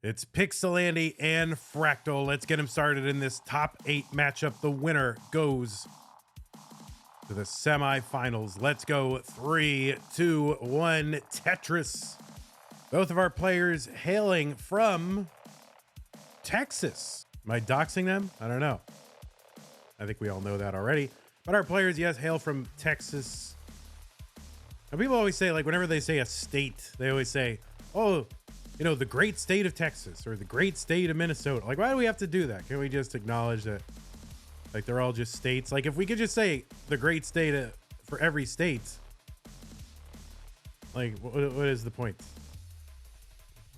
It's PixelAndy and Fractal. Let's get him started in this top 8 matchup. The winner goes to the semifinals. Let's go. 3, 2, 1, Tetris. Both of our players hailing from Texas. Am I doxing them? I don't know. I think we all know that already. But our players, yes, hail from Texas. And people always say, like, whenever they say a state, they always say, oh, you know, the great state of Texas or the great state of Minnesota. Like, why do we have to do that? Can we just acknowledge that, like, they're all just states? Like, if we could just say the great state for every state, like, what is the point?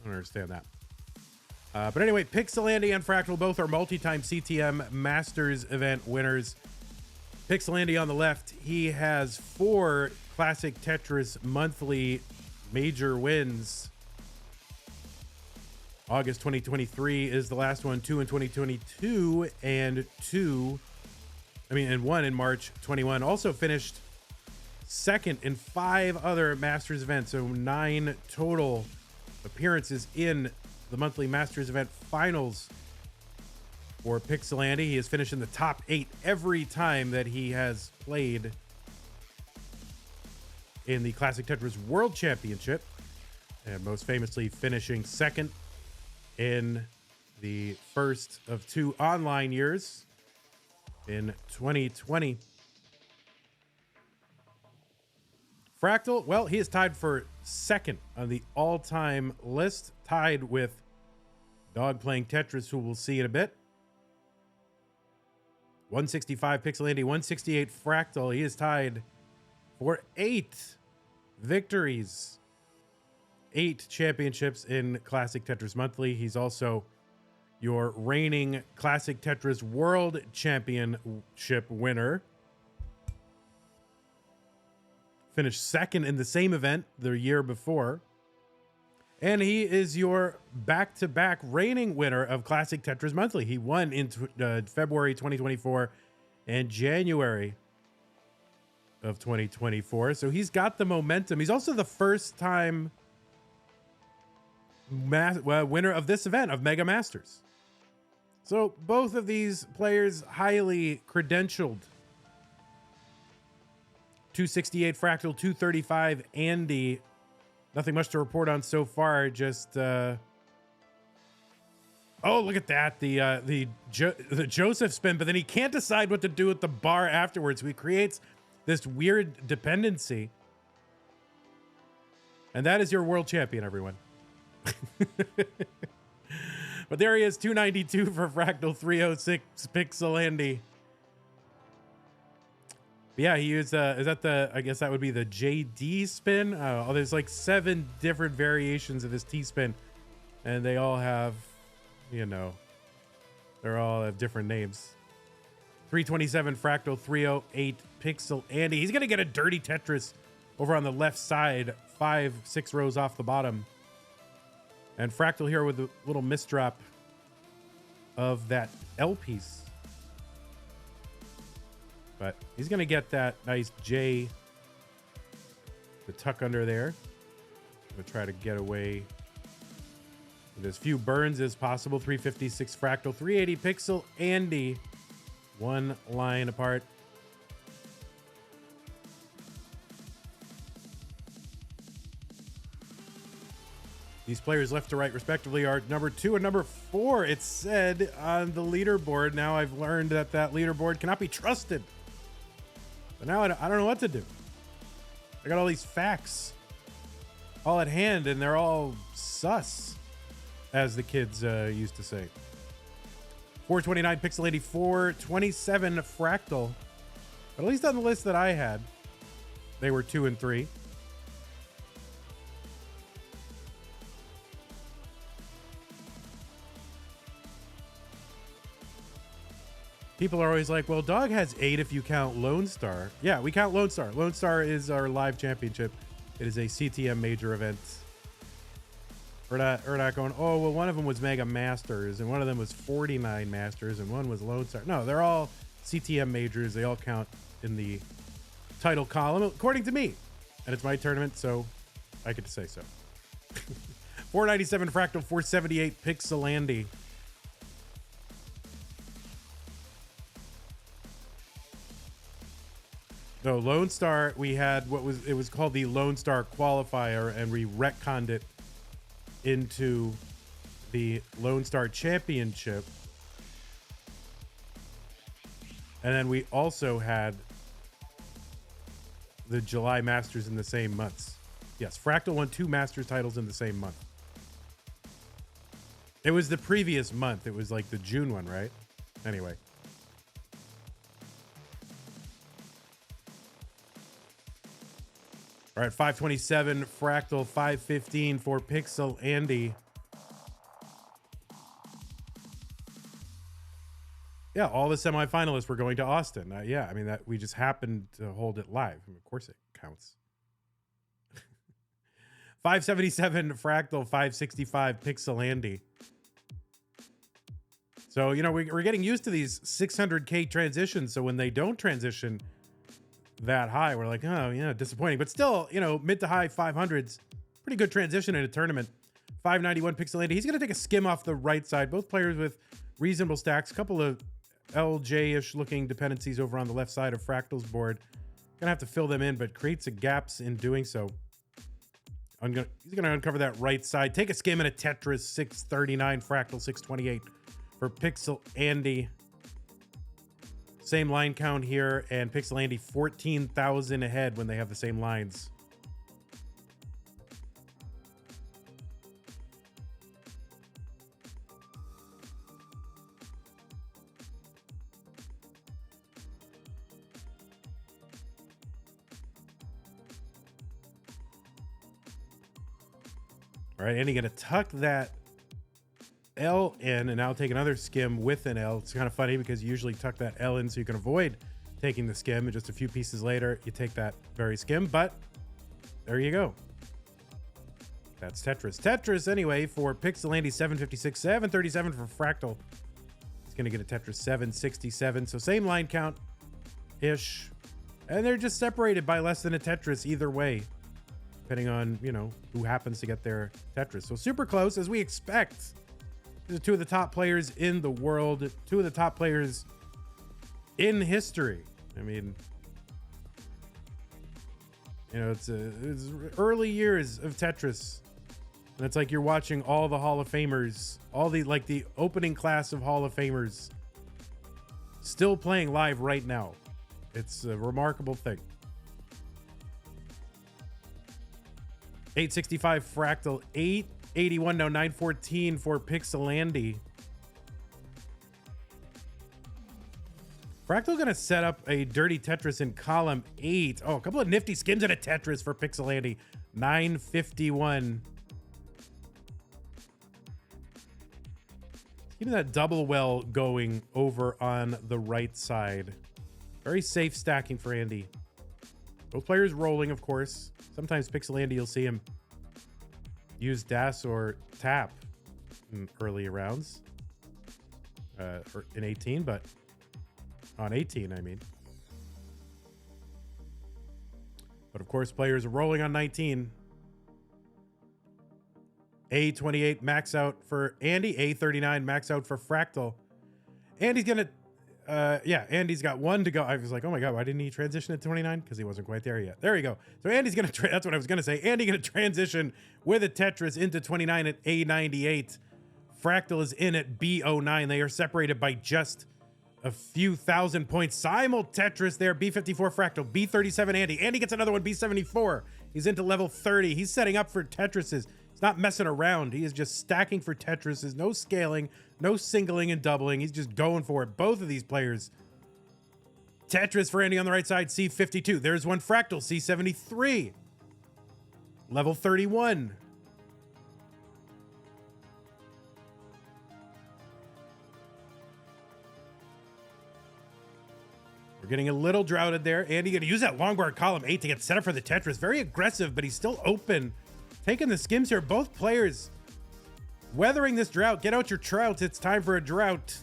I don't understand that. But anyway, PixelAndy and Fractal both are multi-time CTM Masters event winners. PixelAndy on the left, he has 4 Classic Tetris Monthly major wins. August 2023 is the last one, 2 in 2022, and 1 in March 21. Also finished second in 5 other Masters events, so 9 total appearances in the monthly Masters event finals for PixelAndy. He has finished in the top 8 every time that he has played in the Classic Tetris World Championship, and most famously finishing second in the first of 2 online years in 2020. Fractal, well, he is tied for second on the all-time list, tied with Dog Playing Tetris, who we'll see in a bit. 165 PixelAndy, 168 Fractal. He is tied for 8 victories, 8 championships in Classic Tetris Monthly. He's also your reigning Classic Tetris World Championship winner. Finished second in the same event the year before. And he is your back-to-back reigning winner of Classic Tetris Monthly. He won in February 2024 and January of 2024. So he's got the momentum. He's also the first time winner of this event, of Mega Masters. So both of these players highly credentialed. 268 Fractal, 235 Andy. Nothing much to report on so far. Just oh, look at that, the Joseph spin, but then he can't decide what to do with the bar afterwards. So he creates this weird dependency, and that is your world champion, everyone. But there he is, 292 for Fractal, 306 PixelAndy. Yeah, he used, is that the, I guess that would be the JD spin. Oh, there's like 7 different variations of this T-spin, and they all have, you know, they're all have different names. 327 Fractal, 308 PixelAndy. He's going to get a dirty Tetris over on the left side, 5-6 rows off the bottom. And Fractal here with a little misdrop of that L piece. But he's going to get that nice J to tuck under there. Going to try to get away with as few burns as possible. 356 Fractal, 380 PixelAndy. 1 line apart. These players left to right, respectively, are number 2 and number 4, it said on the leaderboard. Now I've learned that that leaderboard cannot be trusted. But now I don't know what to do. I got all these facts all at hand, and they're all sus, as the kids used to say. 429 PixelAndy, 427 Fractal. But at least on the list that I had, they were 2 and 3. People are always like, well, Dog has 8 if you count Lone Star. Yeah, we count Lone Star. Lone Star is our live championship. It is a CTM major event. We're not going, oh, well, one of them was Mega Masters, and one of them was 49 Masters, and one was Lone Star. No, they're all CTM majors. They all count in the title column, according to me. And it's my tournament, so I get to say so. 497 Fractal, 478 PixelAndy. So Lone Star, we had it was called the Lone Star Qualifier, and we retconned it into the Lone Star Championship. And then we also had the July Masters in the same months. Yes, Fractal won 2 Masters titles in the same month. It was the previous month. It was like the June one, right? Anyway. All right, 527 Fractal, 515 for PixelAndy. Yeah, all the semifinalists were going to Austin. Yeah, I mean, that we just happened to hold it live. I mean, of course it counts. 577 Fractal, 565 PixelAndy. So, you know, we're getting used to these 600K transitions. So when they don't transition that high, we're like, oh, yeah, disappointing. But still, you know, mid to high 500s. Pretty good transition in a tournament. 591 PixelAndy. He's going to take a skim off the right side. Both players with reasonable stacks. Couple of LJ-ish looking dependencies over on the left side of Fractal's board. Gonna have to fill them in, but creates a gaps in doing so. He's gonna uncover that right side. Take a skim in a Tetris, 639 Fractal, 628 for PixelAndy. Same line count here, and PixelAndy 14,000 ahead when they have the same lines. All right, Andy gonna tuck that L in and now take another skim with an L. It's kind of funny because you usually tuck that L in so you can avoid taking the skim, and just a few pieces later, you take that very skim, but there you go. That's Tetris. Tetris, anyway, for PixelAndy, 756, 737 for Fractal. He's gonna get a Tetris 767, so same line count-ish. And they're just separated by less than a Tetris either way, depending on, you know, who happens to get their Tetris. So super close, as we expect. These are two of the top players in the world, two of the top players in history. I mean, you know, it's early years of Tetris. And it's like you're watching all the Hall of Famers, all the, like the opening class of Hall of Famers still playing live right now. It's a remarkable thing. 865 Fractal, 881, no, 914 for PixelAndy. Fractal gonna set up a dirty Tetris in column 8. Oh, a couple of nifty skims at a Tetris for PixelAndy. 951. Keeping that double well going over on the right side. Very safe stacking for Andy. Both players rolling, of course. Sometimes PixelAndy, you'll see him use DAS or tap in early rounds. Or in 18, but on 18, I mean. But of course, players are rolling on 19. A28 max out for Andy. A39 max out for Fractal. Andy's gonna, Andy's got one to go. I was like, oh my God, why didn't he transition at 29? Because he wasn't quite there yet. There you go. So Andy's gonna, that's what I was gonna say. Andy gonna transition with a Tetris into 29 at A98. Fractal is in at B09. They are separated by just a few thousand points. Simul Tetris there. B54 Fractal. B37 Andy. Andy gets another one. B74. He's into level 30. He's setting up for Tetrises. He's not messing around. He is just stacking for Tetrises. No scaling, no singling and doubling. He's just going for it. Both of these players. Tetris for Andy on the right side. C52. There's one Fractal. C73. Level 31. We're getting a little droughted there. Andy gonna use that long bar column 8 to get set up for the Tetris. Very aggressive, but he's still open. Taking the skims here. Both players weathering this drought. Get out your trout. It's time for a drought.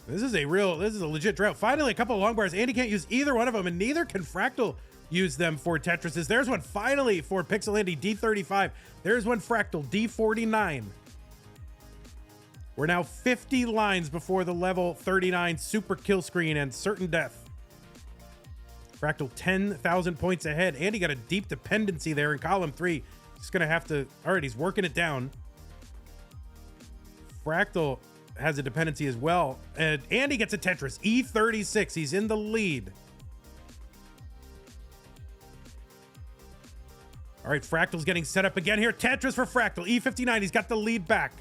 This is a legit drought. Finally, a couple of long bars. Andy can't use either one of them, and neither can Fractal use them for Tetrises. There's one finally for PixelAndy D35. There's one Fractal D49. We're now 50 lines before the level 39 super kill screen and certain death. Fractal 10,000 points ahead. Andy got a deep dependency there in column 3. Just gonna have to, all right, he's working it down. Fractal has a dependency as well. And Andy gets a Tetris, E36. He's in the lead. All right, Fractal's getting set up again here. Tetris for Fractal, E59. He's got the lead back.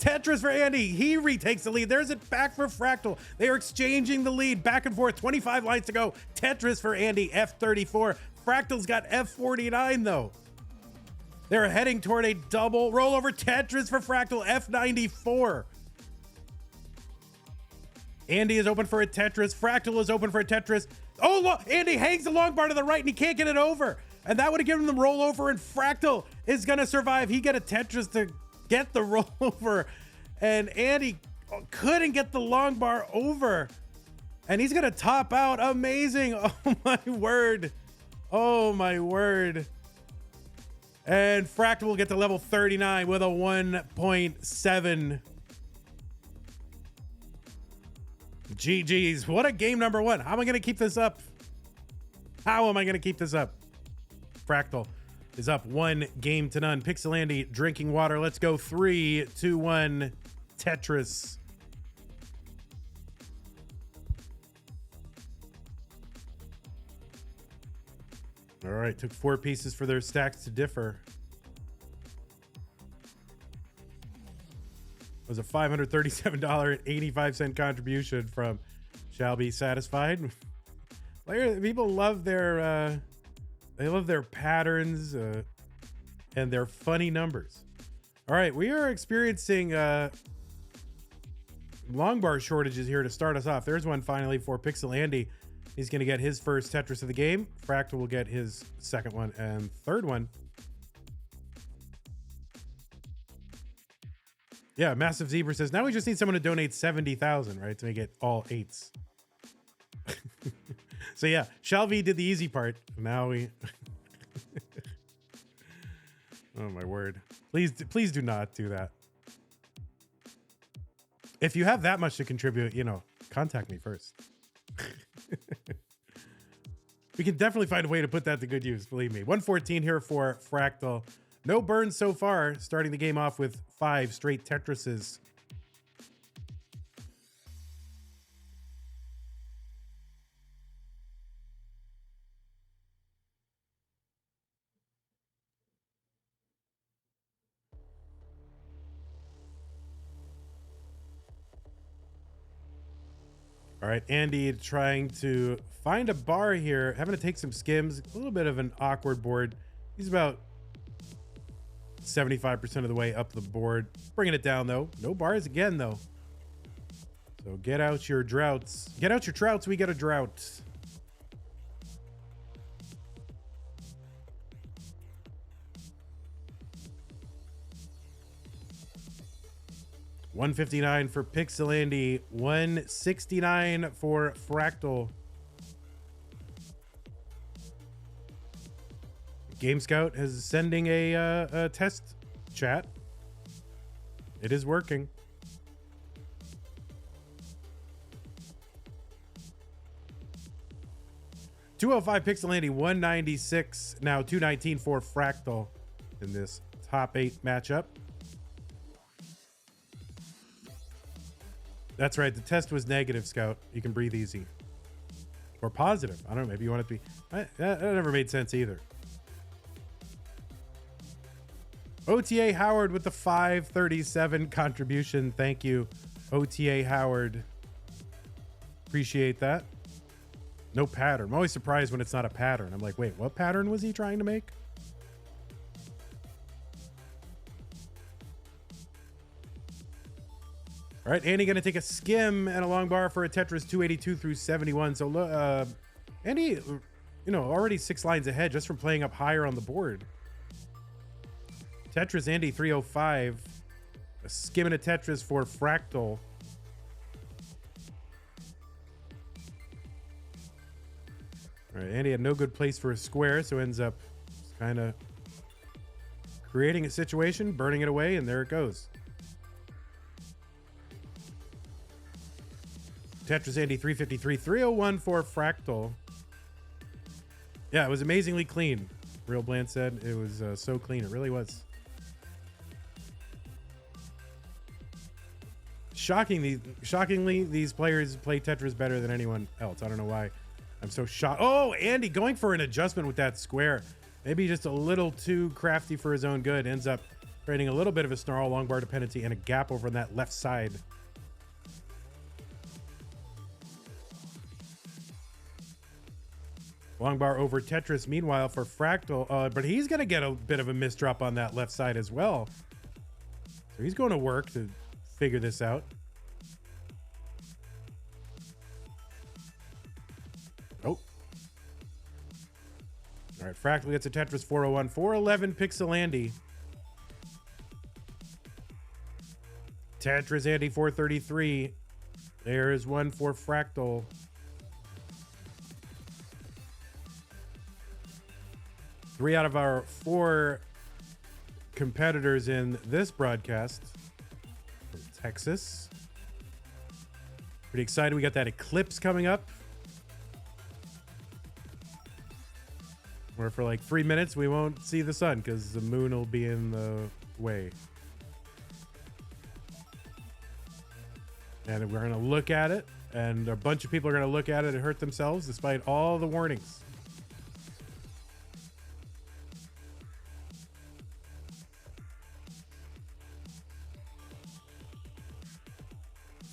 Tetris for Andy. He retakes the lead. There's it back for Fractal. They are exchanging the lead back and forth. 25 lines to go. Tetris for Andy, F34. Fractal's got F49 though. They're heading toward a double rollover. Tetris for Fractal, F94. Andy is open for a Tetris. Fractal is open for a Tetris. Oh, Andy hangs the long bar to the right and he can't get it over. And that would have given them rollover, and Fractal is going to survive. He got a Tetris to get the rollover, and Andy couldn't get the long bar over. And he's going to top out. Amazing. Oh, my word. Oh, my word. And Fractal will get to level 39 with a 1.7. GG's. What a game number 1. How am I going to keep this up? How am I going to keep this up? Fractal is up 1 game to none. PixelAndy drinking water. Let's go 3, 2, 1. Tetris. All right, took 4 pieces for their stacks to differ. It was a $537.85 contribution from Shall Be Satisfied. People love their they love their patterns and their funny numbers. All right, we are experiencing long bar shortages here to start us off. There's one finally for PixelAndy. He's going to get his first Tetris of the game. Fractal will get his second one and third one. Yeah, Massive Zebra says, now we just need someone to donate 70,000, right? To make it all 8s. So yeah, Shalvi did the easy part. Now we... Oh my word. Please do not do that. If you have that much to contribute, contact me first. We can definitely find a way to put that to good use, believe me. 114 here for Fractal. No burns so far, starting the game off with 5 straight Tetrises. All right, Andy trying to find a bar here, having to take some skims. A little bit of an awkward board. He's about 75% of the way up the board. Bringing it down, though. No bars again, though. So get out your droughts. Get out your trouts, we get a drought. $159 for PixelAndy, $169 for Fractal. Game Scout is sending a test chat. It is working. $205 PixelAndy, $196. Now $219 for Fractal in this top 8 matchup. That's right. The test was negative, Scout. You can breathe easy. Or positive. I don't know. Maybe you want it to be... That never made sense either. OTA Howard with the 537 contribution. Thank you, OTA Howard. Appreciate that. No pattern. I'm always surprised when it's not a pattern. I'm like, wait, what pattern was he trying to make? All right, Andy going to take a skim and a long bar for a Tetris 282 through 71. So Andy, already 6 lines ahead just from playing up higher on the board. Tetris Andy 305. A skim and a Tetris for Fractal. All All right, Andy had no good place for a square, so ends up kind of creating a situation, burning it away, and there it goes. Tetris Andy 353, 301 for Fractal. Yeah, it was amazingly clean. Real Bland said it was so clean. It really was. Shockingly, these players play Tetris better than anyone else. I don't know why. I'm so shocked. Oh, Andy going for an adjustment with that square. Maybe just a little too crafty for his own good. Ends up creating a little bit of a snarl, long bar dependency, and a gap over on that left side. Long bar over Tetris, meanwhile, for Fractal. But he's going to get a bit of a misdrop on that left side as well. So he's going to work to figure this out. Oh. All right, Fractal gets a Tetris 401. 411 PixelAndy. Tetris Andy 433. There's one for Fractal. Three out of our 4 competitors in this broadcast from Texas. Pretty excited. We got that eclipse coming up. Where for like 3 minutes we won't see the sun because the moon will be in the way. And we're going to look at it, and a bunch of people are going to look at it and hurt themselves despite all the warnings.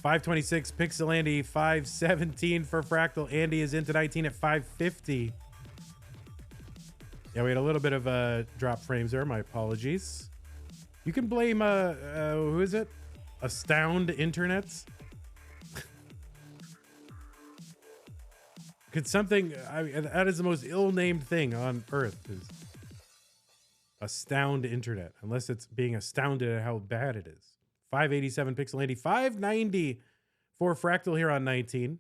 $526 PixelAndy, $517 for Fractal. Andy is into 19 at $550. Yeah, we had a little bit of drop frames there. My apologies. You can blame who is it? Astound Internets. Could something? That is the most ill-named thing on Earth. Is Astound Internet, unless it's being astounded at how bad it is. 587 PixelAndy, 590 for Fractal here on 19.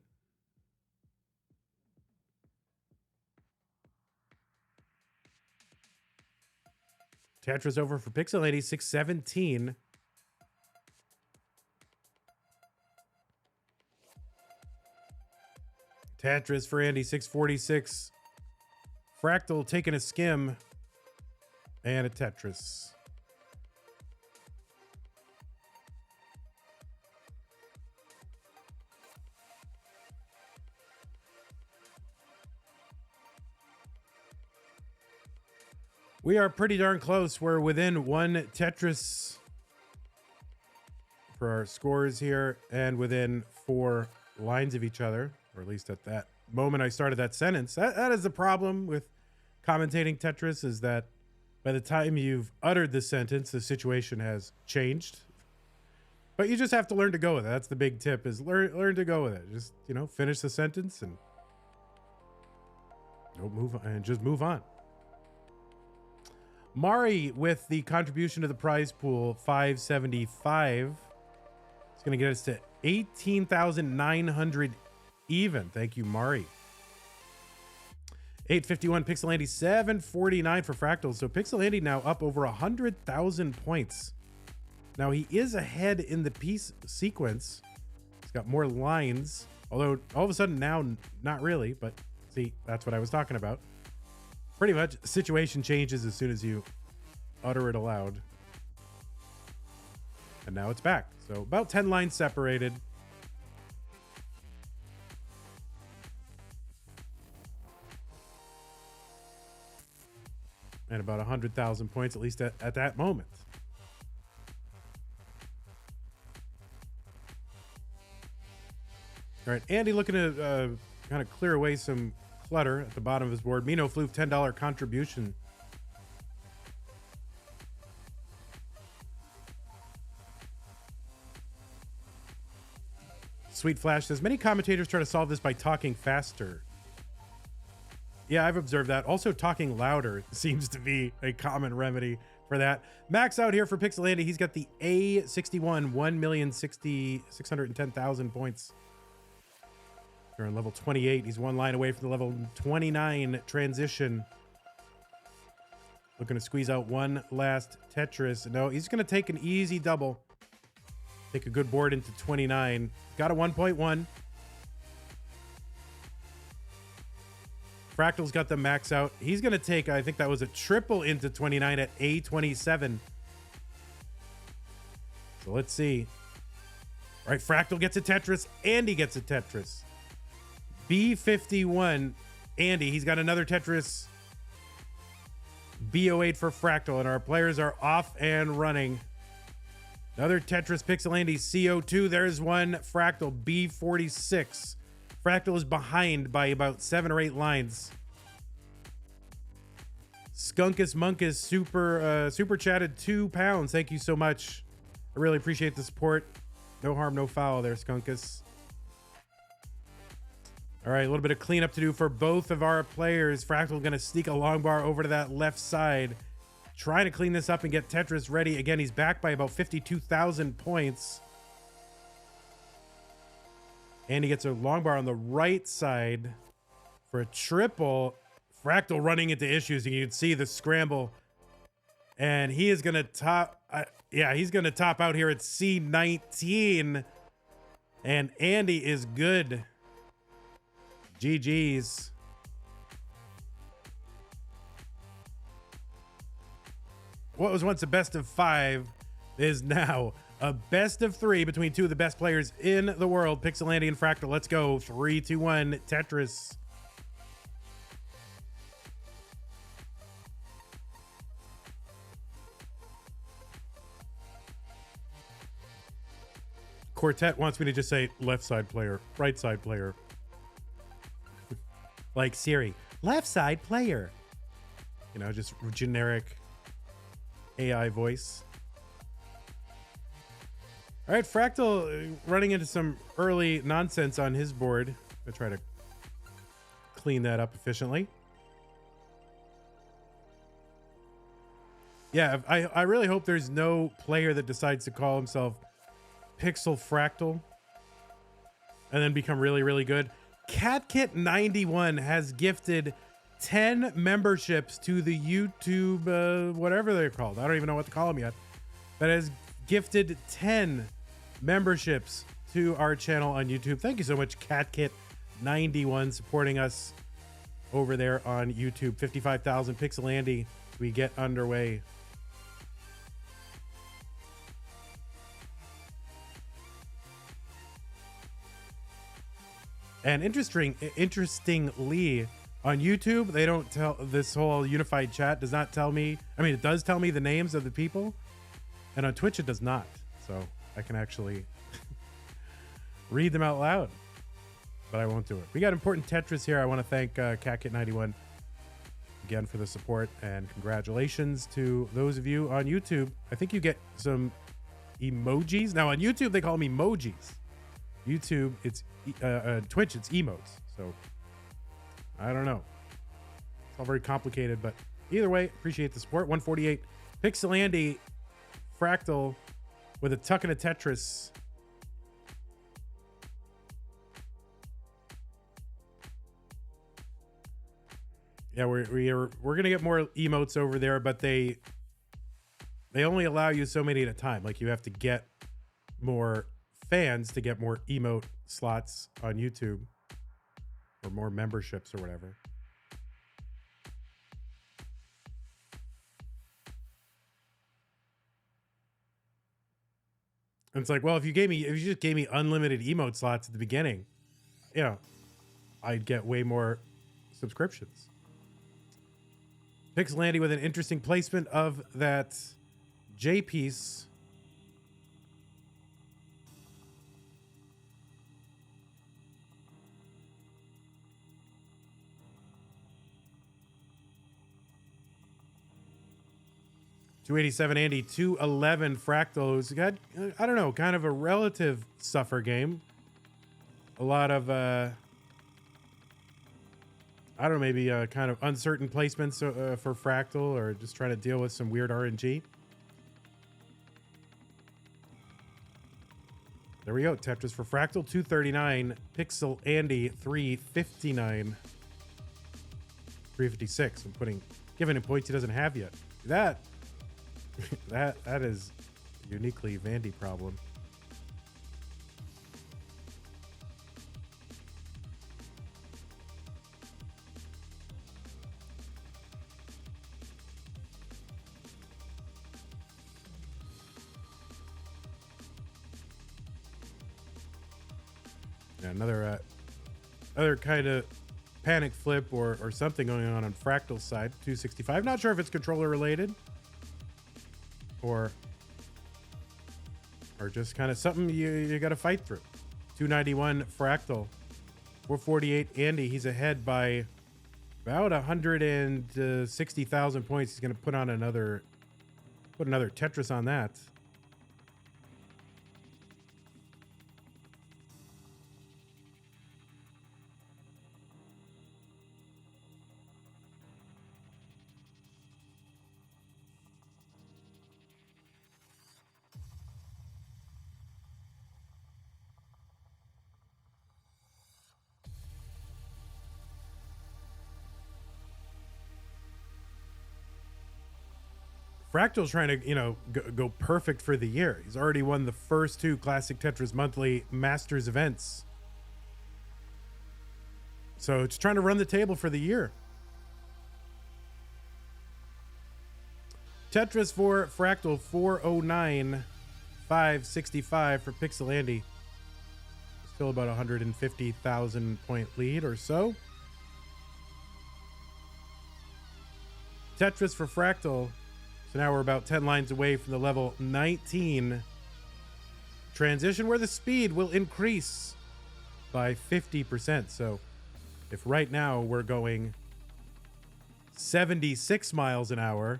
Tetris over for PixelAndy, 617. Tetris for Andy, 646. Fractal taking a skim. And a Tetris. We are pretty darn close. We're within 1 Tetris for our scores here and within 4 lines of each other, or at least at that moment I started that sentence. That is the problem with commentating Tetris, is that by the time you've uttered the sentence, the situation has changed. But you just have to learn to go with it. That's the big tip, is learn to go with it. Just, finish the sentence and don't move on, and just move on. Mari with the contribution to the prize pool, 575. It's going to get us to 18,900 even. Thank you, Mari. 851 PixelAndy, 749 for Fractal. So PixelAndy now up over 100,000 points. Now he is ahead in the piece sequence. He's got more lines, although all of a sudden now, not really, but see, that's what I was talking about. Pretty much, situation changes as soon as you utter it aloud. And now it's back. So about 10 lines separated. And about 100,000 points, at least at that moment. All right, Andy looking to kind of clear away some clutter at the bottom of his board. Mino Floof, $10 contribution. Sweet Flash says, many commentators try to solve this by talking faster. Yeah, I've observed that. Also, talking louder seems to be a common remedy for that. Max out here for PixelAndy. He's got the A61, 1,610,000 points. They're on level 28. He's one line away from the level 29 transition. Looking to squeeze out one last Tetris. No, he's going to take an easy double. Take a good board into 29. Got a 1.1. Fractal's got the max out. He's going to take, I think that was a triple into 29 at A27. So let's see. All right, Fractal gets a Tetris. Andy gets a Tetris. B51, Andy. He's got another Tetris. B08 for Fractal, and our players are off and running. Another Tetris, PixelAndy, CO2. There's one Fractal, B46. Fractal is behind by about 7 or 8 lines. Skunkus Munkus super chatted £2. Thank you so much. I really appreciate the support. No harm, no foul there, Skunkus. All right, a little bit of cleanup to do for both of our players. Fractal going to sneak a long bar over to that left side. Trying to clean this up and get Tetris ready. Again, he's back by about 52,000 points. And he gets a long bar on the right side for a triple. Fractal running into issues. You can see the scramble. And he is going to top... he's going to top out here at C19. And Andy is good. GG's. What was once a best of 5 is now a best of 3 between two of the best players in the world, PixelAndy and Fractal. Let's go. 3, 2, 1, Tetris. Quartet wants me to just say left side player, right side player. Like Siri, left side player. You know, just generic AI voice. All right, Fractal running into some early nonsense on his board. I'll try to clean that up efficiently. Yeah, I really hope there's no player that decides to call himself Pixel Fractal and then become really, really good. CatKit91 has gifted 10 memberships to the YouTube, whatever they're called. I don't even know what to call them yet. That has gifted 10 memberships to our channel on YouTube. Thank you so much, CatKit91, supporting us over there on YouTube. 55,000 PixelAndy. We get underway. And interestingly, on YouTube, they don't tell, this whole unified chat does not tell me. I mean, it does tell me the names of the people, and on Twitch it does not. So I can actually read them out loud, but I won't do it. We got important Tetris here. I want to thank CatKit91 again for the support, and congratulations to those of you on YouTube. I think you get some emojis. Now on YouTube, they call them emojis. YouTube, it's Twitch, it's emotes. So I don't know. It's all very complicated, but either way, appreciate the support. 148 PixelAndy, Fractal with a tuck and a Tetris. Yeah, we're gonna get more emotes over there, but they only allow you so many at a time. Like, you have to get more fans to get more emote slots on YouTube, or more memberships or whatever. And it's like, well, if you just gave me unlimited emote slots at the beginning, you know, I'd get way more subscriptions. PixelAndy with an interesting placement of that J piece. $287 Andy, $211 Fractal, who's got, I don't know, kind of a relative suffer game. A lot of, I don't know, maybe kind of uncertain placements for Fractal, or just trying to deal with some weird RNG. There we go. Tetris for Fractal, 239. PixelAndy, 359. 356. I'm giving him points he doesn't have yet. That is uniquely Vandy problem. Yeah, another other kind of panic flip or something going on Fractal's side. 265. Not sure if it's controller related or just kind of something you got to fight through. 291 Fractal. 448 Andy. He's ahead by about 160,000 points. He's going to put another Tetris on that. Fractal's trying to, go perfect for the year. He's already won the first 2 Classic Tetris Monthly Masters events. So it's trying to run the table for the year. Tetris for Fractal, 409. 565 for PixelAndy. Still about 150,000 point lead or so. Tetris for Fractal. So now we're about 10 lines away from the level 19 transition where the speed will increase by 50%. So if right now we're going 76 miles an hour,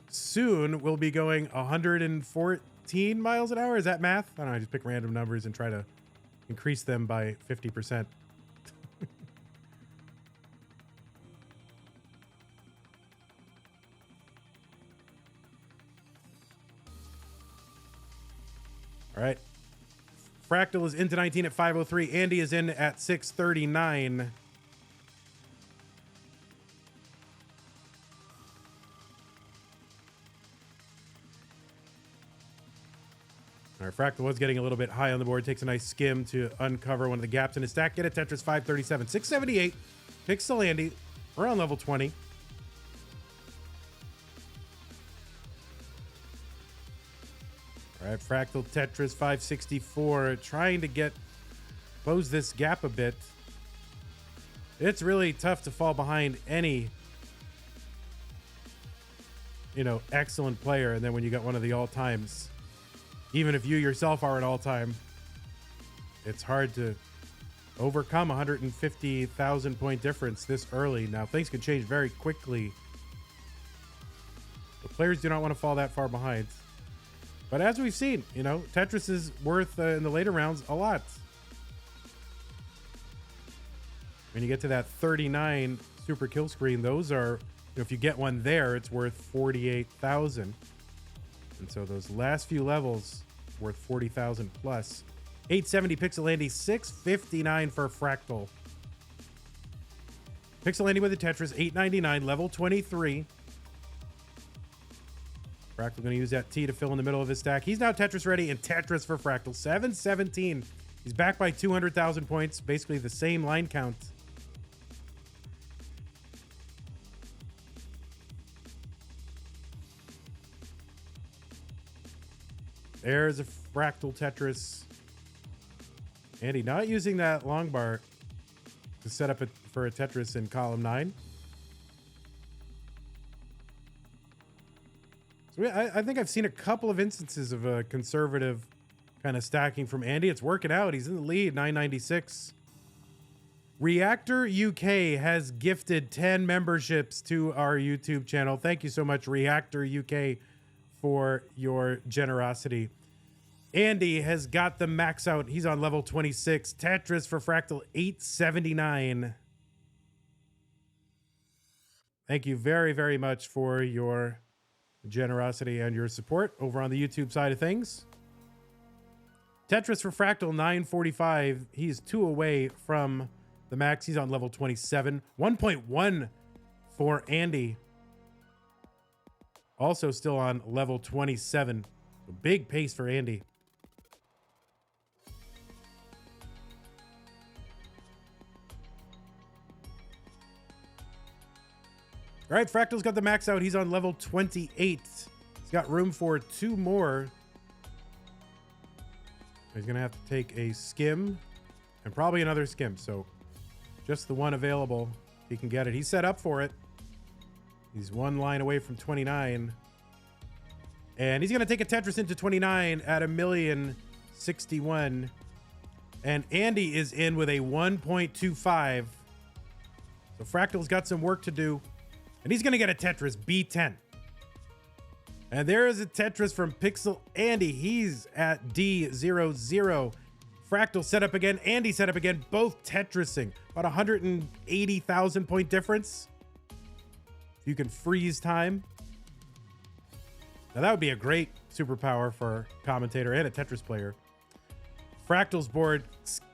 soon we'll be going 114 miles an hour. Is that math? I don't know. I just pick random numbers and try to increase them by 50%. All right. Fractal is into 19 at 503. Andy is in at 639. All right, Fractal was getting a little bit high on the board. Takes a nice skim to uncover one of the gaps in his stack. Get a Tetris 537. 678. PixelAndy. We're on level 20. All right, Fractal Tetris 564, trying to close this gap a bit. It's really tough to fall behind any, excellent player. And then when you got one of the all-times, even if you yourself are an all-time, it's hard to overcome 150,000 point difference this early. Now, things can change very quickly. The players do not want to fall that far behind. But as we've seen, Tetris is worth in the later rounds a lot. When you get to that 39 super kill screen, those are, if you get one there, it's worth 48,000. And so those last few levels worth 40,000 plus. 870 PixelAndy, 659 for Fractal. PixelAndy with the Tetris, 899, level 23. Fractal going to use that T to fill in the middle of his stack. He's now Tetris ready and Tetris for Fractal. 717. He's back by 200,000 points. Basically the same line count. There's a Fractal Tetris. Andy not using that long bar to set up for a Tetris in column 9. I think I've seen a couple of instances of a conservative kind of stacking from Andy. It's working out. He's in the lead, 996. Reactor UK has gifted 10 memberships to our YouTube channel. Thank you so much, Reactor UK, for your generosity. Andy has got the max out. He's on level 26. Tetris for Fractal, 879. Thank you very, very much for your generosity and your support over on the YouTube side of things. Tetris for Fractal, 945. He's 2 away from the max. He's on level 27. 1.1 for Andy. Also still on level 27. A big pace for Andy. All right, Fractal's got the max out. He's on level 28. He's got room for 2 more. He's going to have to take a skim and probably another skim. So just the one available. He can get it. He's set up for it. He's 1 line away from 29. And he's going to take a Tetris into 29 at 1,061,000. And Andy is in with a 1.25. So Fractal's got some work to do. And he's going to get a Tetris B10. And there is a Tetris from PixelAndy. He's at D00. Fractal set up again. Andy set up again. Both Tetrising. About 180,000 point difference. You can freeze time. Now that would be a great superpower for a commentator and a Tetris player. Fractal's board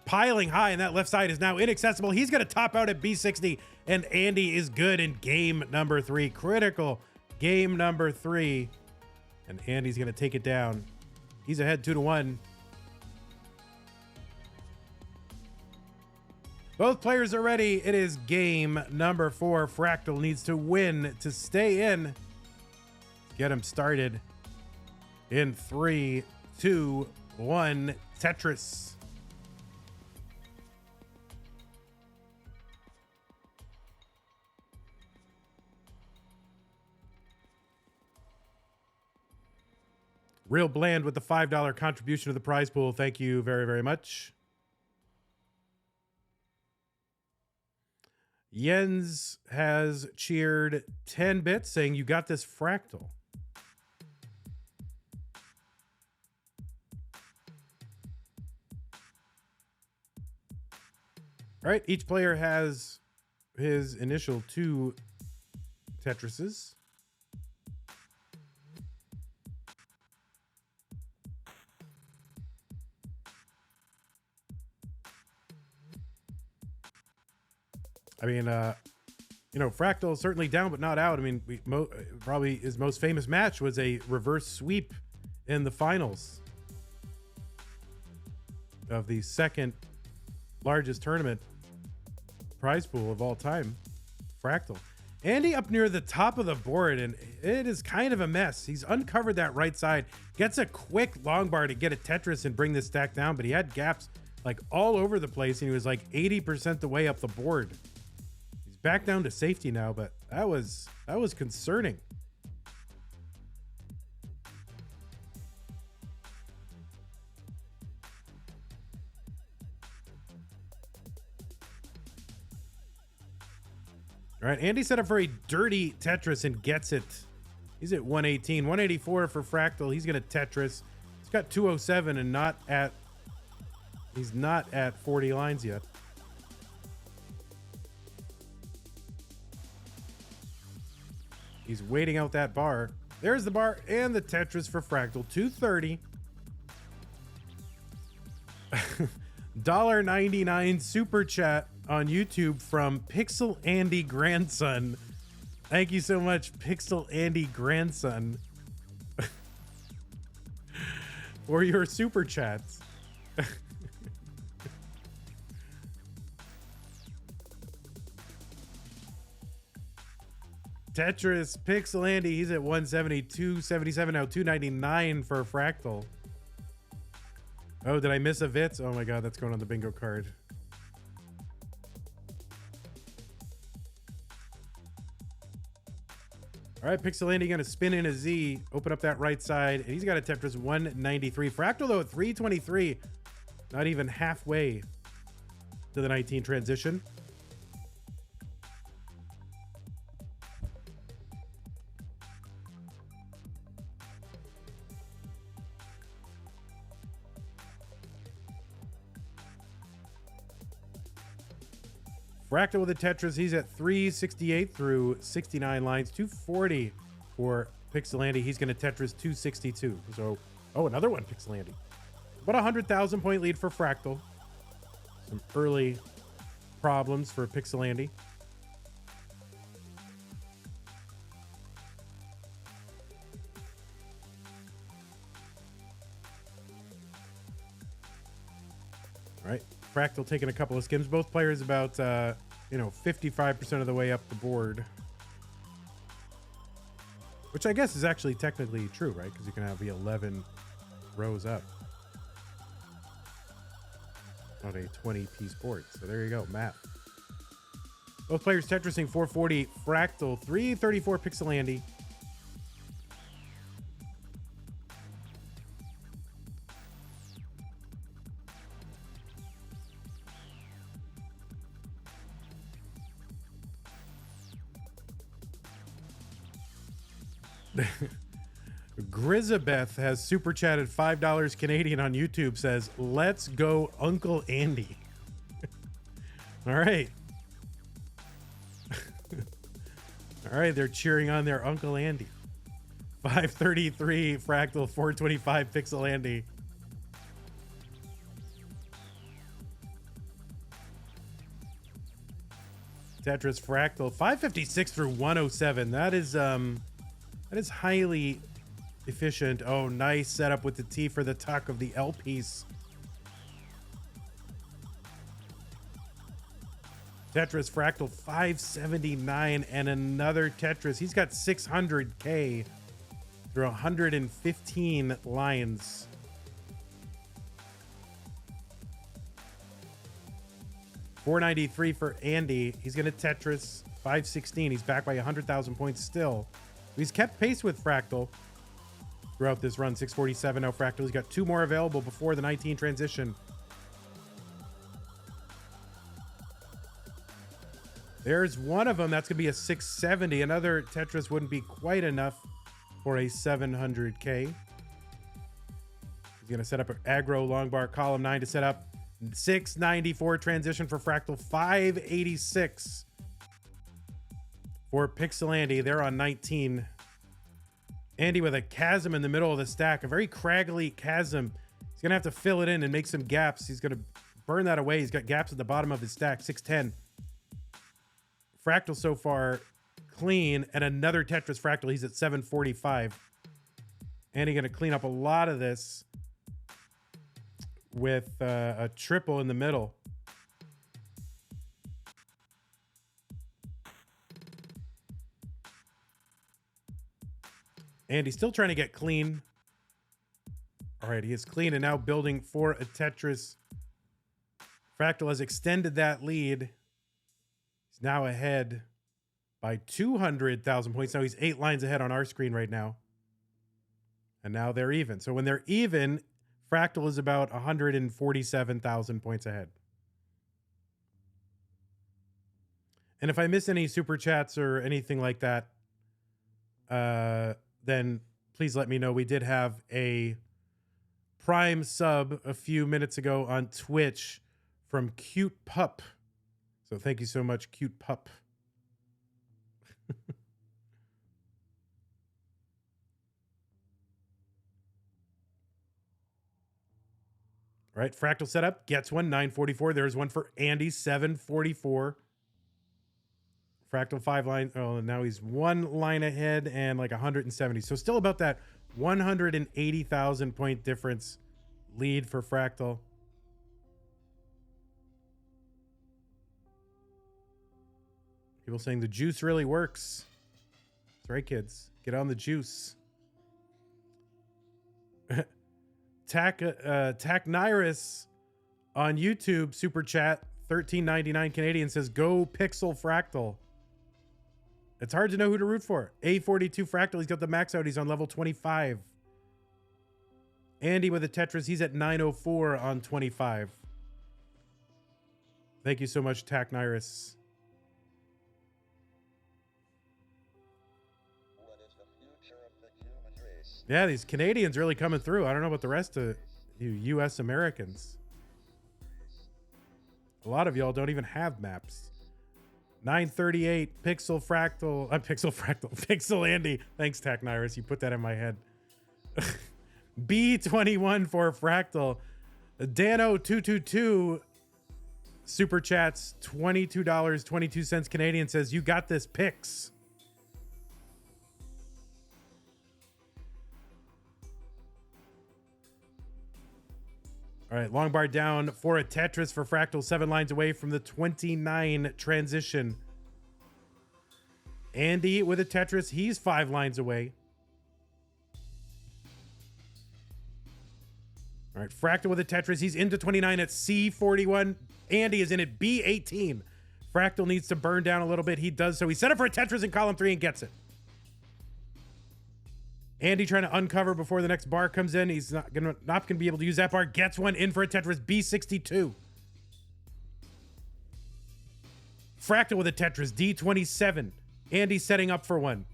piling high, and that left side is now inaccessible. He's going to top out at B60, and Andy is good in game number 3. Critical game number 3. And Andy's going to take it down. He's ahead 2-1. Both players are ready. It is game number 4. Fractal needs to win to stay in. Get him started in 3, 2, 1. Tetris. Real Bland with the $5 contribution to the prize pool. Thank you very, very much. Jens has cheered 10 bits saying, "You got this, Fractal." All right, each player has his initial 2 Tetrises. I mean, you know, Fractal is certainly down, but not out. I mean, probably his most famous match was a reverse sweep in the finals of the second largest tournament prize pool of all time. Fractal. Andy up near the top of the board, and it is kind of a mess. He's uncovered that right side, gets a quick long bar to get a Tetris and bring this stack down, but he had gaps like all over the place, and he was like 80% the way up the board. Back down to safety now, but that was concerning. All right, Andy set up for a dirty Tetris and gets it. He's at 118, 184 for Fractal. He's gonna Tetris. He's got 207 and he's not at 40 lines yet. He's waiting out that bar. There's the bar and the Tetris for Fractal. 230. $1.99 super chat on YouTube from PixelAndy Grandson. Thank you so much, PixelAndy Grandson, for your super chats. Tetris, PixelAndy, he's at 170, 277 now, 299 for Fractal. Oh, did I miss a Vitz? Oh my God, that's going on the bingo card. All right, PixelAndy gonna spin in a Z, open up that right side, and he's got a Tetris 193. Fractal though at 323, not even halfway to the 19 transition. Fractal with the Tetris, he's at 368 through 69 lines, 240 for PixelAndy. He's going to Tetris 262. So, oh, another one, PixelAndy. About 100,000 point lead for Fractal. Some early problems for PixelAndy. All right, Fractal taking a couple of skims. Both players about, 55% of the way up the board. Which I guess is actually technically true, right? Because you can have the 11 rows up on a 20-piece board. So there you go, math. Both players Tetrising 440 Fractal, 334 PixelAndy. Grizabeth has super chatted $5 Canadian on YouTube, says, let's go Uncle Andy. All right. All right, they're cheering on their Uncle Andy. 533 Fractal, 425 PixelAndy. Tetris Fractal, 556 through 107. That is highly efficient. Oh, nice setup with the T for the tuck of the L piece. Tetris Fractal 579 and another Tetris. He's got 600K through 115 lines. $493 for Andy. He's going to Tetris 516. He's back by 100,000 points still. He's kept pace with Fractal throughout this run. 647 now Fractal. He's got two more available before the 19 transition. There's one of them. That's going to be a 670. Another Tetris wouldn't be quite enough for a 700K. He's going to set up an aggro long bar column 9 to set up 694 transition for Fractal. 586 for PixelAndy. They're on 19. Andy with a chasm in the middle of the stack. A very craggly chasm. He's going to have to fill it in and make some gaps. He's going to burn that away. He's got gaps at the bottom of his stack. 610. Fractal so far clean, and another Tetris Fractal. He's at 745. And he's going to clean up a lot of this with a triple in the middle. And he's still trying to get clean. All right, he is clean and now building for a Tetris. Fractal has extended that lead. He's now ahead by 200,000 points. Now he's 8 lines ahead on our screen right now. And now they're even. So when they're even, Fractal is about 147,000 points ahead. And if I miss any super chats or anything like that, then please let me know. We did have a Prime sub a few minutes ago on Twitch from Cute Pup. So thank you so much, Cute Pup. All right, Fractal setup gets one, 944. There's one for Andy, 744. Fractal 5 line. Oh, now he's 1 line ahead and like 170. So still about that 180,000 point difference lead for Fractal. People saying the juice really works. That's right, kids. Get on the juice. Takniris on YouTube, super chat, $13.99 Canadian, says, go Pixel Fractal. It's hard to know who to root for. A42 Fractal, he's got the max out. He's on level 25. Andy with a Tetris, he's at 904 on 25. Thank you so much, Takniris. Yeah, these Canadians really coming through. I don't know about the rest of you U.S. Americans. A lot of y'all don't even have maps. 938 PixelAndy. Thanks, Takniris. You put that in my head. B21 for Fractal. Dano222 super chats $22.22 Canadian, says, you got this, Pix. All right, long bar down for a Tetris for Fractal, 7 lines away from the 29 transition. Andy with a Tetris, he's 5 lines away. All right, Fractal with a Tetris, he's into 29 at C41. Andy is in at B18. Fractal needs to burn down a little bit. He does so. He set up for a Tetris in column 3 and gets it. Andy trying to uncover before the next bar comes in. He's not gonna be able to use that bar. Gets one in for a Tetris, B62. Fractal with a Tetris, D27. Andy setting up for one,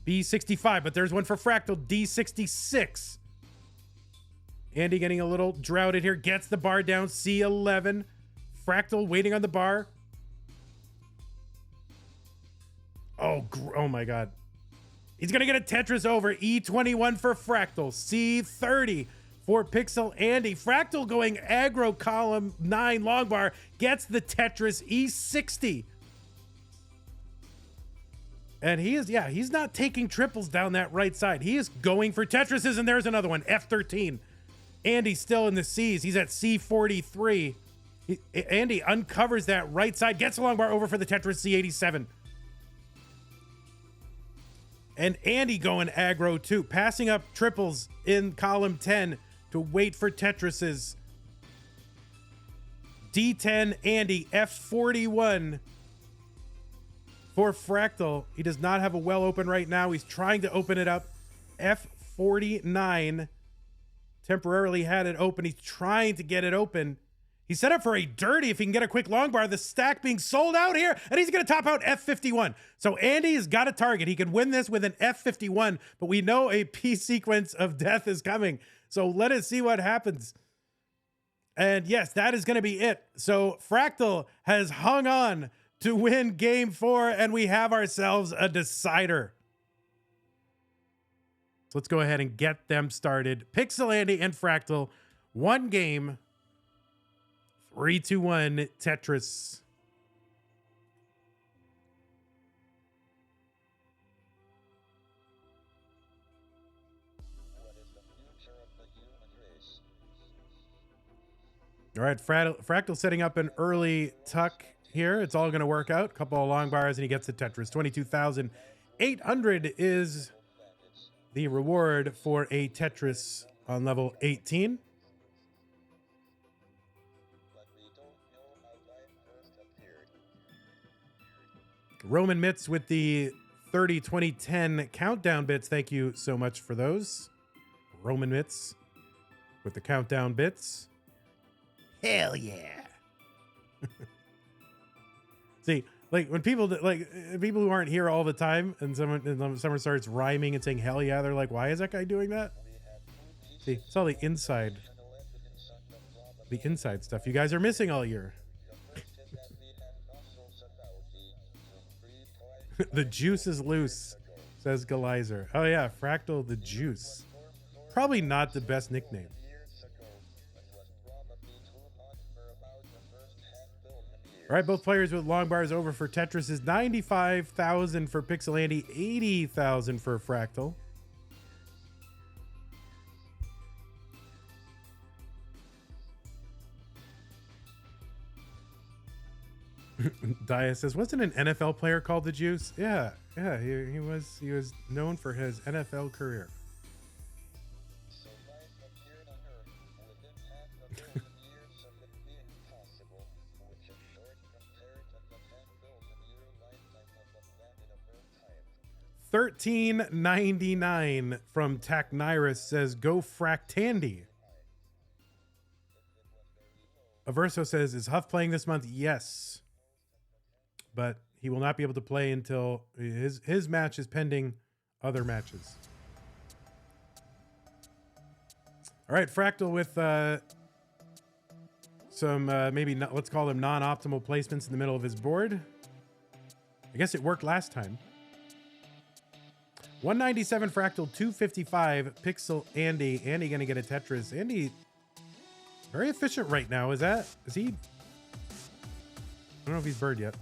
B65, but there's one for Fractal, D66. Andy getting a little droughted here, gets the bar down, C11. Fractal waiting on the bar. Oh my God. He's going to get a Tetris over, E21 for Fractal, C30 for PixelAndy. Fractal going aggro column 9 long bar, gets the Tetris, E60. And he's not taking triples down that right side. He is going for Tetrises, and there's another one, F13. Andy's still in the C's. He's at C43. Andy uncovers that right side, gets a long bar over for the Tetris, C87. And Andy going aggro too, passing up triples in column 10 to wait for Tetrises. D10 Andy, F41 for Fractal. He does not have a well open right now. He's trying to open it up. F49 temporarily had it open. He's trying to get it open. He set up for a dirty if he can get a quick long bar. The stack being sold out here, and he's going to top out F51. So Andy has got a target. He can win this with an F51, but we know a P sequence of death is coming. So let us see what happens. And yes, that is going to be it. So Fractal has hung on to win game 4, and we have ourselves a decider. So let's go ahead and get them started. PixelAndy and Fractal, 1 game. 3-2-1 Tetris. All right, Fractal setting up an early tuck here. It's all going to work out. A couple of long bars, and he gets the Tetris. 22,800 is the reward for a Tetris on level 18. Roman Mitz with the 30, 20, 10 countdown bits. Thank you so much for those. Roman Mitz with the countdown bits. Hell yeah. See, like when people who aren't here all the time and someone starts rhyming and saying hell yeah, they're like, why is that guy doing that? See, it's all the inside stuff you guys are missing all year. The juice is loose, says Galizer. Oh yeah, Fractal the Juice. Probably not the best nickname. All right, both players with long bars over for Tetris is 95,000 for PixelAndy, 80,000 for Fractal. Dia says, wasn't an NFL player called the Juice? Yeah, he was known for his NFL career. $13.99 from Taknirus says, go Fractandy. Averso says, is Huff playing this month? Yes. But he will not be able to play until his match is pending other matches. All right, Fractal with some let's call them non-optimal placements in the middle of his board. I guess it worked last time. 197 Fractal, 255 PixelAndy. Andy gonna get a Tetris. Andy Very efficient right now. Is he? I don't know if he's bird yet.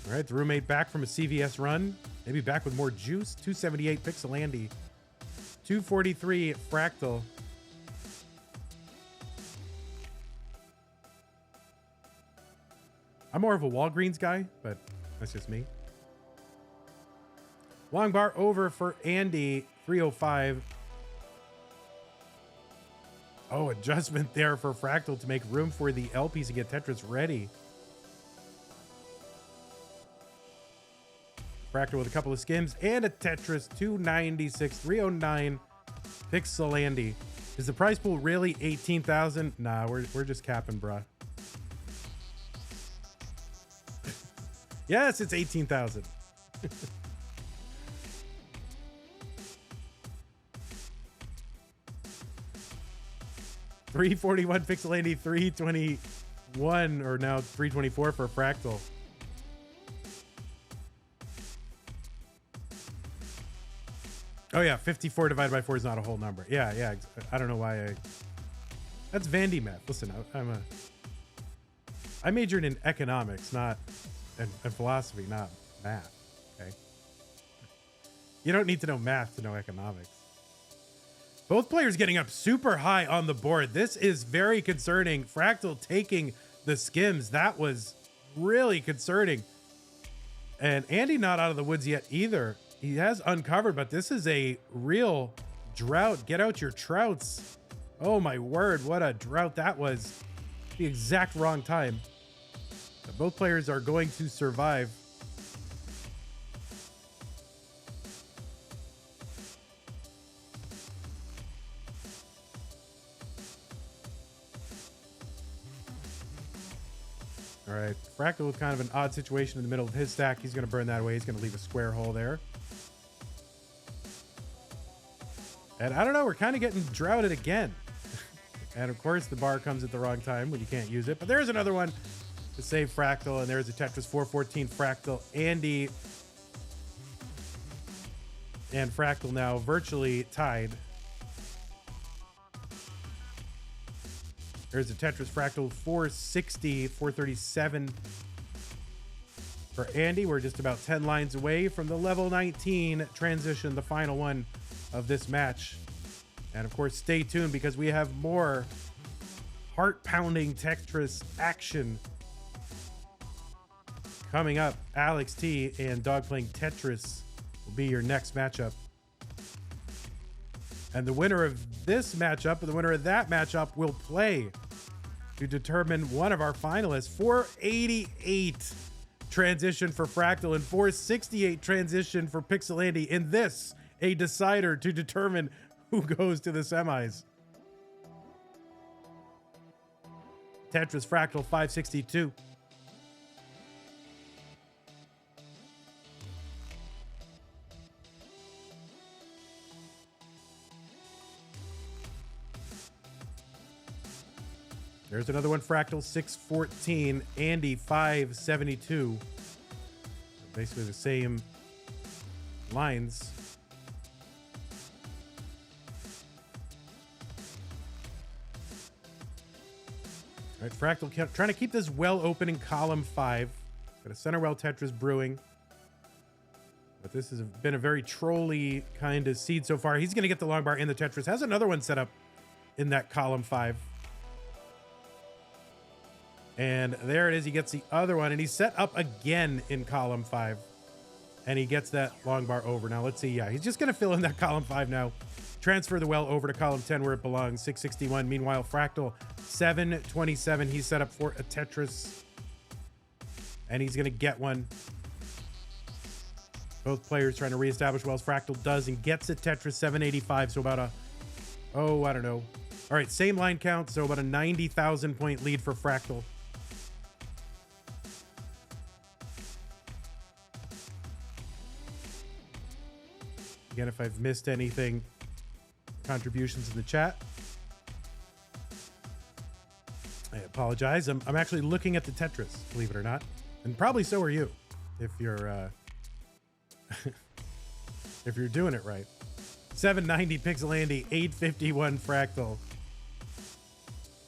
All right, the roommate back from a CVS run. Maybe back with more juice. 278 PixelAndy. 243 Fractal. I'm more of a Walgreens guy, but that's just me. Long bar over for Andy. 305. Oh, adjustment there for Fractal to make room for the LPs to get Tetris ready. Fractal with a couple of skims and a Tetris. 296, 309 PixelAndy. Is the prize pool really 18,000? Nah, we're just capping, bruh. Yes, it's 18,000. 341 PixelAndy, 321, or now 324 for Fractal. Oh yeah, 54 divided by 4 is not a whole number. Yeah. I don't know why that's Vandy math. Listen, I majored in economics, not and philosophy, not math. Okay. You don't need to know math to know economics. Both players getting up super high on the board. This is very concerning. Fractal taking the skims. That was really concerning. And Andy not out of the woods yet either. He has uncovered, but this is a real drought. Get out your trouts. Oh my word, what a drought that was. The exact wrong time. Both players are going to survive. All right, Fractal with kind of an odd situation in the middle of his stack. He's going to burn that away. He's going to leave a square hole there. And I don't know, we're kind of getting droughted again. And of course, the bar comes at the wrong time when you can't use it. But there's another one to save Fractal, and there's a Tetris 414 Fractal. Andy and Fractal now virtually tied. There's a Tetris Fractal 460, 437 for Andy. We're just about 10 lines away from the level 19 transition, the final one of this match. And of course, stay tuned because we have more heart-pounding Tetris action coming up. Alex T and Dog Playing Tetris will be your next matchup. And the winner of this matchup and the winner of that matchup will play to determine one of our finalists. 488 transition for Fractal and 468 transition for PixelAndy. In this, a decider to determine who goes to the semis. Tetris Fractal 562. There's another one, Fractal 614, Andy 572. Basically the same lines. All right, Fractal trying to keep this well open in column 5. Got a center well Tetris brewing. But this has been a very trolly kind of seed so far. He's going to get the long bar in the Tetris. Has another one set up in that column 5. And there it is. He gets the other one, and he's set up again in column 5. And he gets that long bar over. Now, let's see. Yeah, he's just going to fill in that column 5 now. Transfer the well over to column 10 where it belongs. 661. Meanwhile, Fractal 727. He's set up for a Tetris. And he's going to get one. Both players trying to reestablish wells. Fractal does and gets a Tetris 785. So about a, oh, I don't know. All right, same line count. So about a 90,000 point lead for Fractal. Again, if I've missed anything, contributions in the chat, I apologize. I'm actually looking at the Tetris, believe it or not. And probably so are you, if you're if you're doing it right. 790 PixelAndy, 851 Fractal.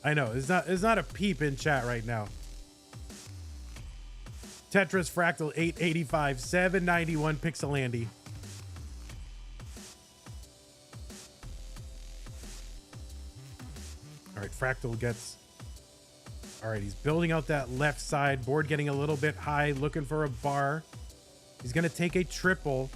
I know, it's not a peep in chat right now. Tetris Fractal, 885, 791 PixelAndy. All right, Fractal gets... All right, he's building out that left side. Board getting a little bit high, looking for a bar. He's going to take a triple.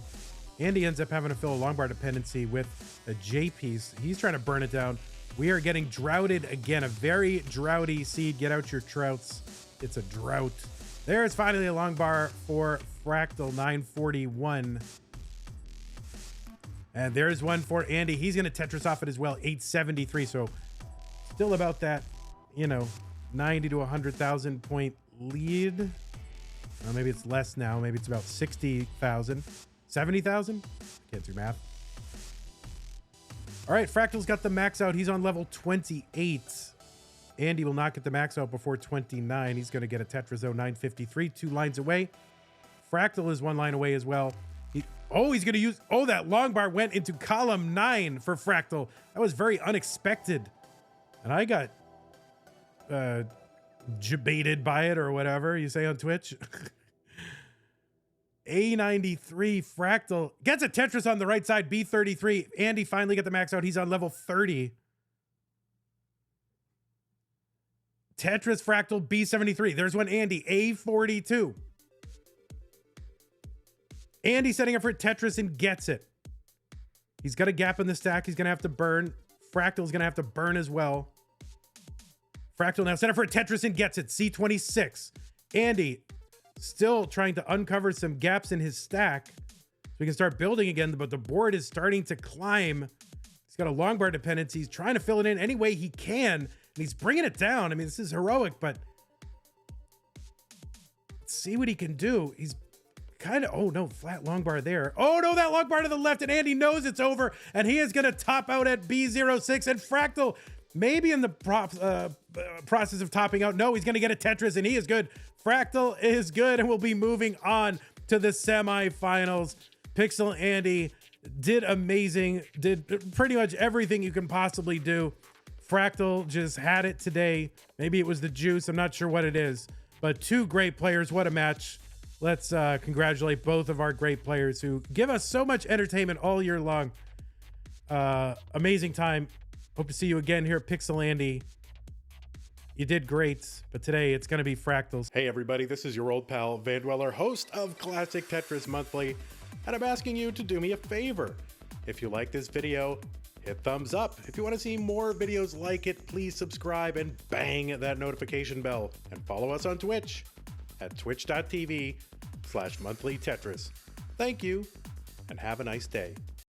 And he ends up having to fill a long bar dependency with a J piece. He's trying to burn it down. We are getting droughted again. A very droughty seed. Get out your trouts. It's a drought. There's finally a long bar for Fractal, 941. And there's one for Andy. He's going to Tetris off it as well, 873. So still about that, you know, 90 to 100,000 point lead. Maybe it's less now. Maybe it's about 60,000. 70,000? Can't do math. All right, Fractal's got the max out. He's on level 28. Andy will not get the max out before 29. He's going to get a Tetris Zone 953, 2 lines away. Fractal is 1 line away as well. He's going to use... Oh, that long bar went into column 9 for Fractal. That was very unexpected. And I got jebaited by it, or whatever you say on Twitch. A93 Fractal gets a Tetris on the right side. B33. Andy finally got the max out. He's on level 30. Tetris Fractal B73. There's one Andy. A42. Andy setting up for Tetris and gets it. He's got a gap in the stack. He's going to have to burn. Fractal's going to have to burn as well. Fractal now set up for a Tetris and gets it. C26. Andy still trying to uncover some gaps in his stack so we can start building again, but the board is starting to climb. He's got a long bar dependency. He's trying to fill it in any way he can, and he's bringing it down. I mean, this is heroic, but let's see what he can do. He's kind of... Oh, no, flat long bar there. Oh, no, that long bar to the left, and Andy knows it's over, and he is going to top out at B06, and Fractal maybe in the process of topping out. No, he's going to get a Tetris, and he is good. Fractal is good, and we'll be moving on to the semifinals. PixelAndy did amazing, did pretty much everything you can possibly do. Fractal just had it today. Maybe it was the juice. I'm not sure what it is, but 2 great players. What a match. Let's congratulate both of our great players who give us so much entertainment all year long. Amazing time. Hope to see you again here at PixelAndy. You did great, but today it's going to be Fractals. Hey everybody, this is your old pal Vandweller, host of Classic Tetris Monthly, and I'm asking you to do me a favor. If you like this video, hit thumbs up. If you want to see more videos like it, please subscribe and bang that notification bell. And follow us on Twitch at twitch.tv/monthlytetris. Thank you, and have a nice day.